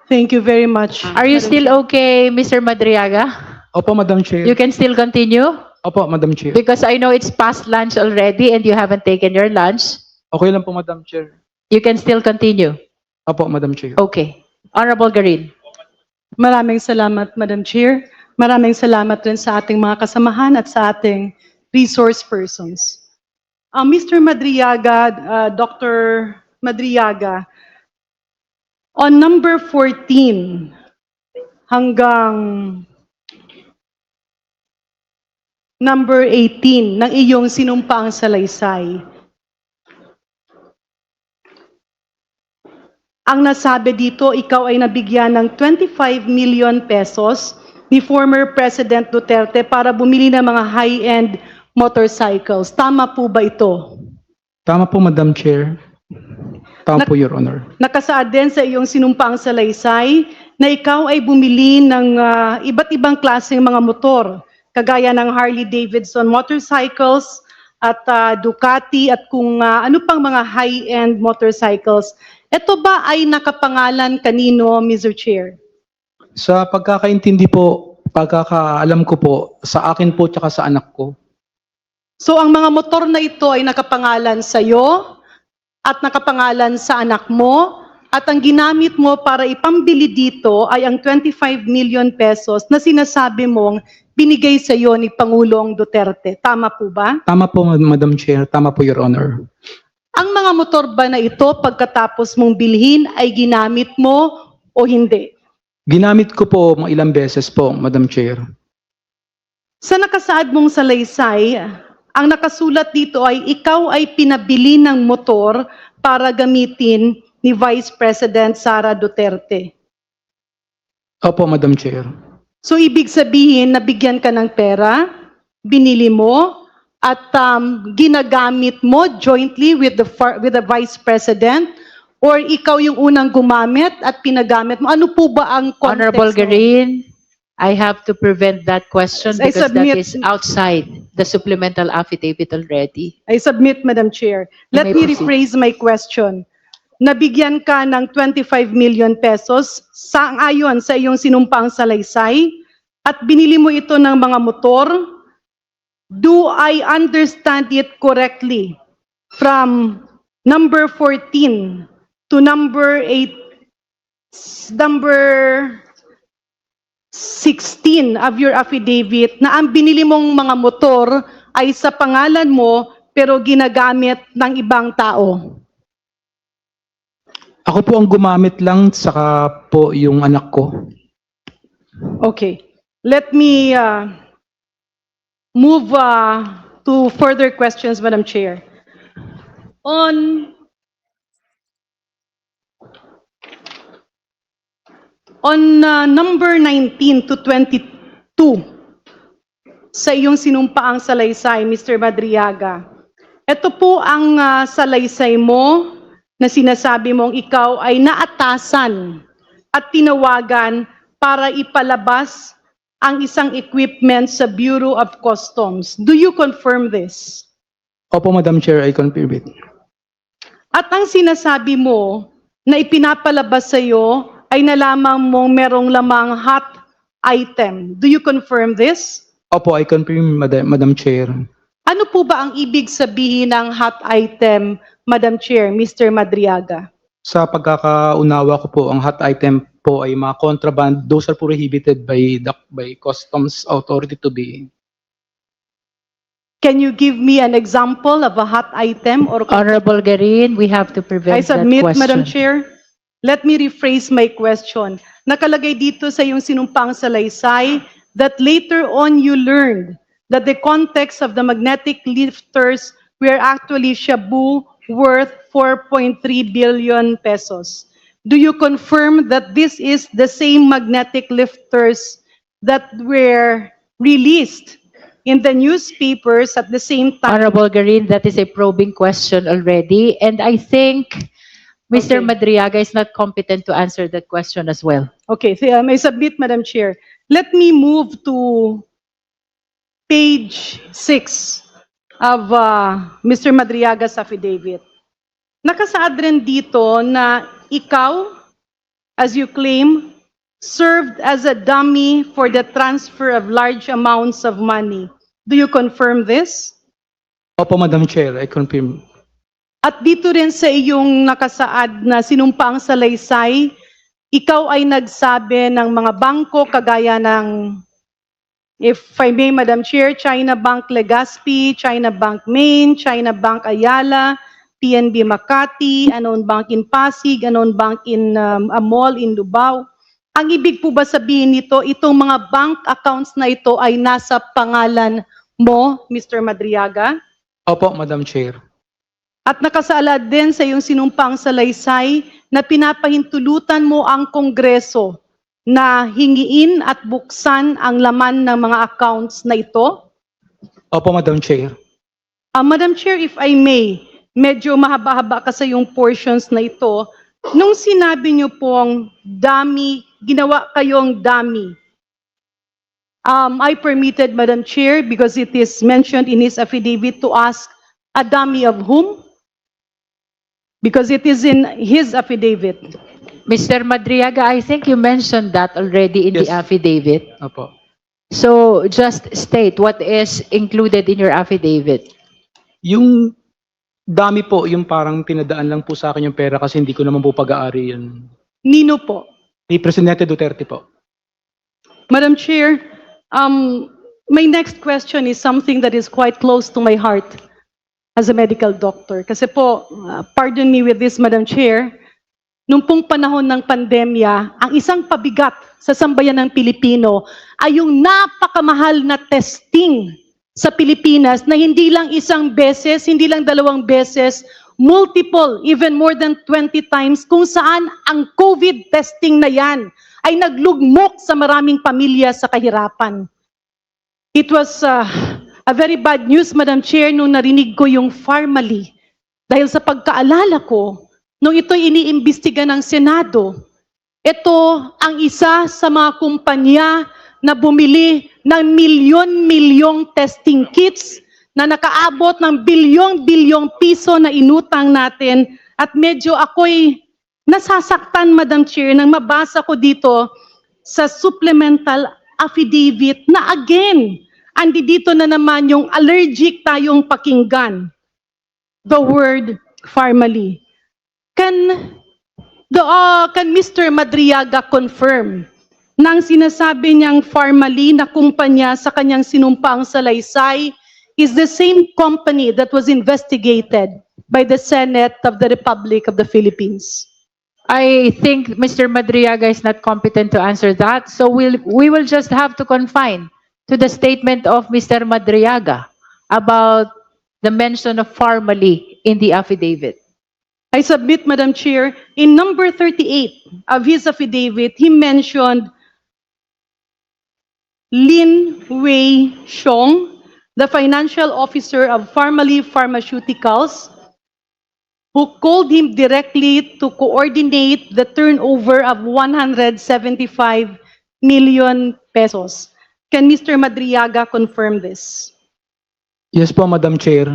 Thank you very much. Are you Madam still Chair. okay, Mr. Madriaga? Opo, Madam Chair. You can still continue? Opo, Madam Chair. Because I know it's past lunch already and you haven't taken your lunch. Okay lang po, Madam Chair. You can still continue. Opo, Madam Chair. Okay. Honorable Garin. Maraming salamat, Madam Chair. Maraming salamat rin sa ating mga kasamahan at sa ating resource persons. Mr. Madriaga, Dr. Madriaga, on number 14 hanggang number 18 ng iyong sinumpaang salaysay, ang nasabi dito, ikaw ay nabigyan ng 25 million pesos ni former President Duterte para bumili ng mga high-end motorcycles. Tama po ba ito? Tama po, Madam Chair. Tama po, Your Honor. Nakasaad din sa iyong sinumpaang salaysay na ikaw ay bumili ng iba't ibang klaseng mga motor, kagaya ng Harley Davidson motorcycles at Ducati at kung ano pang mga high-end motorcycles. Ito ba ay nakapangalan kanino, Mr. Chair? Sa pagkakaintindi po, pagkakaalam ko po, sa akin po tsaka sa anak ko. So ang mga motor na ito ay nakapangalan sa iyo at nakapangalan sa anak mo at ang ginamit mo para ipambili dito ay ang 25 million pesos na sinasabi mong binigay sa iyo ni Pangulong Duterte. Tama po ba? Tama po, Madam Chair. Tama po, Your Honor. Ang mga motor ba na ito pagkatapos mong bilhin ay ginamit mo o hindi? Ginamit ko po mga ilang beses po, Madam Chair. Sa nakasaad mong salaysay, ang nakasulat dito ay ikaw ay pinabili ng motor para gamitin ni Vice President Sara Duterte. Opo, Madam Chair. So ibig sabihin, nabigyan ka ng pera, binili mo, at ginagamit mo jointly with the Vice President, or ikaw yung unang gumamit at pinagamit mo? Ano po ba ang context? Honorable Garin, I have to prevent that question I because that submit- is outside the supplemental affidavit already. I submit, Madam Chair. You Let may me proceed. rephrase my question. Nabigyan ka ng 25 million pesos ayon sa iyong sinumpang salaysay at binili mo ito ng mga motor. Do I understand it correctly? From number 14 to number 16 of your affidavit na ang binili mong mga motor ay sa pangalan mo pero ginagamit ng ibang tao. Ako po ang gumamit lang, saka po yung anak ko. Okay. Let me move to further questions, Madam Chair. On number 19 to 22, sa iyong sinumpaang salaysay, Mr. Madriaga, ito po ang salaysay mo na sinasabi mong ikaw ay naatasan at tinawagan para ipalabas ang isang equipment sa Bureau of Customs. Do you confirm this? Opo, Madam Chair, I confirm it. At ang sinasabi mo na ipinapalabas sa iyo ay nalaman mong merong lamang hot item. Do you confirm this? Opo, I confirm, Madam Chair. Ano po ba ang ibig sabihin ng hot item, Madam Chair, Mr. Madriaga? Sa pagkakaunawa ko po, ang hot item po ay mga contraband. Those are prohibited by Customs Authority to be. Can you give me an example of a hot item? Or Honorable Garin, we have to I prevent that submit, question. Madam Chair. Let me rephrase my question. Nakalagay dito sa iyong sinumpang salaysay that later on you learned that the context of the magnetic lifters were actually shabu worth 4.3 billion pesos. Do you confirm that this is the same magnetic lifters that were released in the newspapers at the same time? Honorable Garin, that is a probing question already, and I think Mr. Okay. Madriaga is not competent to answer that question as well. Okay, so, I submit, Madam Chair. Let me move to page 6 of Mr. Madriaga's affidavit. Nakasaad rin dito na ikaw as you claim, served as a dummy for the transfer of large amounts of money. Do you confirm this? Opo, Madam Chair, I confirm. At dito rin sa iyong nakasaad na sinumpaang salaysay, ikaw ay nagsabi ng mga bangko kagaya ng, if I may, Madam Chair, China Bank Legazpi, China Bank Maine, China Bank Ayala, PNB Makati, Anon Bank in Pasig, Anon Bank in a mall in Lubao. Ang ibig po ba sabihin nito, itong mga bank accounts na ito ay nasa pangalan mo, Mr. Madriaga? Opo, Madam Chair. At nakasaad din sa iyong sinumpang salaysay na pinapahintulutan mo ang Kongreso na hingiin at buksan ang laman ng mga accounts na ito? Opo, Madam Chair. Madam Chair, if I may, medyo mahaba-haba ka sa iyong portions na ito. Nung sinabi niyo pong dummy, ginawa kayong dummy, I permitted, Madam Chair, because it is mentioned in his affidavit, to ask a dummy of whom? Because it is in his affidavit. Mr. Madriaga, I think you mentioned that already in the Yes. affidavit. Opo. So just state what is included in your affidavit. Yung dami po, yung parang pinadaan lang po sa akin yung pera kasi hindi ko naman po pag-aari yun. Nino po. Ni Presidente Duterte po. Madam Chair, my next question is something that is quite close to my heart as a medical doctor. Kasi po, pardon me with this, Madam Chair, nung pong panahon ng pandemya, ang isang pabigat sa sambayan ng Pilipino ay yung napakamahal na testing sa Pilipinas na hindi lang isang beses, hindi lang dalawang beses, multiple, even more than 20 times, kung saan ang COVID testing na yan ay naglugmok sa maraming pamilya sa kahirapan. It was a very bad news, Madam Chair, nung narinig ko yung Pharmally. Dahil sa pagkaalala ko, nung ito'y iniimbestiga ng Senado, ito ang isa sa mga kumpanya na bumili ng milyon-milyong testing kits na nakaabot ng bilyong-bilyong piso na inutang natin. At medyo ako'y nasasaktan, Madam Chair, nang mabasa ko dito sa supplemental affidavit na again, andi dito na naman yung allergic tayong pakinggan. The word Pharmally. Can Mr. Madriaga confirm nang sinasabi niyang Pharmally na kumpanya sa kanyang sinumpaang salaysay is the same company that was investigated by the Senate of the Republic of the Philippines? I think Mr. Madriaga is not competent to answer that, so we will just have to confine to the statement of Mr. Madriaga about the mention of Pharmally in the affidavit. I submit, Madam Chair, in number 38 of his affidavit, he mentioned Lin Wei Xiong, the financial officer of Pharmally Pharmaceuticals, who called him directly to coordinate the turnover of 175 million pesos. Can Mr. Madriaga confirm this? Yes po, Madam Chair.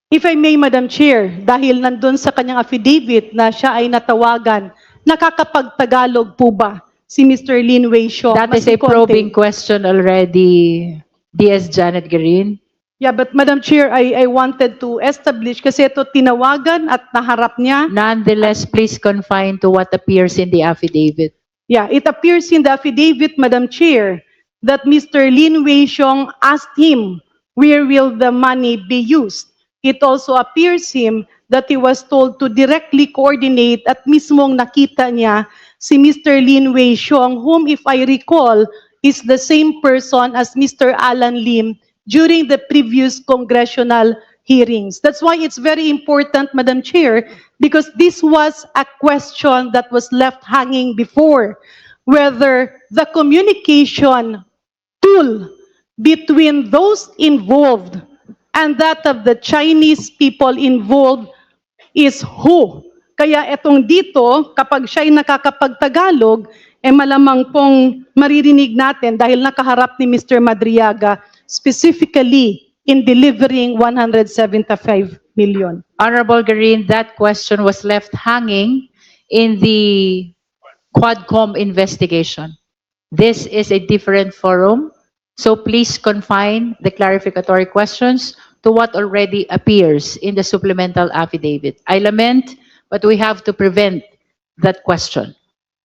If I may, Madam Chair, dahil nandun sa kanyang affidavit na siya ay natawagan, nakakapagtagalog po ba si Mr. Lin Wei Xiong? That is a Masikonte. probing question already, DS Janet Green. Yeah, but Madam Chair, I wanted to establish kasi ito tinawagan at naharap niya. Nonetheless, please confine to what appears in the affidavit. Yeah, it appears in the affidavit, Madam Chair, that Mr. Lin Wei Xiong asked him, where will the money be used? It also appears him that he was told to directly coordinate at mismong nakita niya si Mr. Lin Wei Xiong, whom if I recall, is the same person as Mr. Alan Lim during the previous congressional hearings. That's why it's very important, Madam Chair, because this was a question that was left hanging before, whether the communication tool between those involved and that of the Chinese people involved is who. Kaya etong dito, kapag siya'y nakakapagtagalog, malamang pong maririnig natin dahil nakaharap ni Mr. Madriaga specifically in delivering 175 million. Honorable Green, that question was left hanging in the Quadcom investigation. This is a different forum, so please confine the clarificatory questions to what already appears in the supplemental affidavit. I lament, but we have to prevent that question.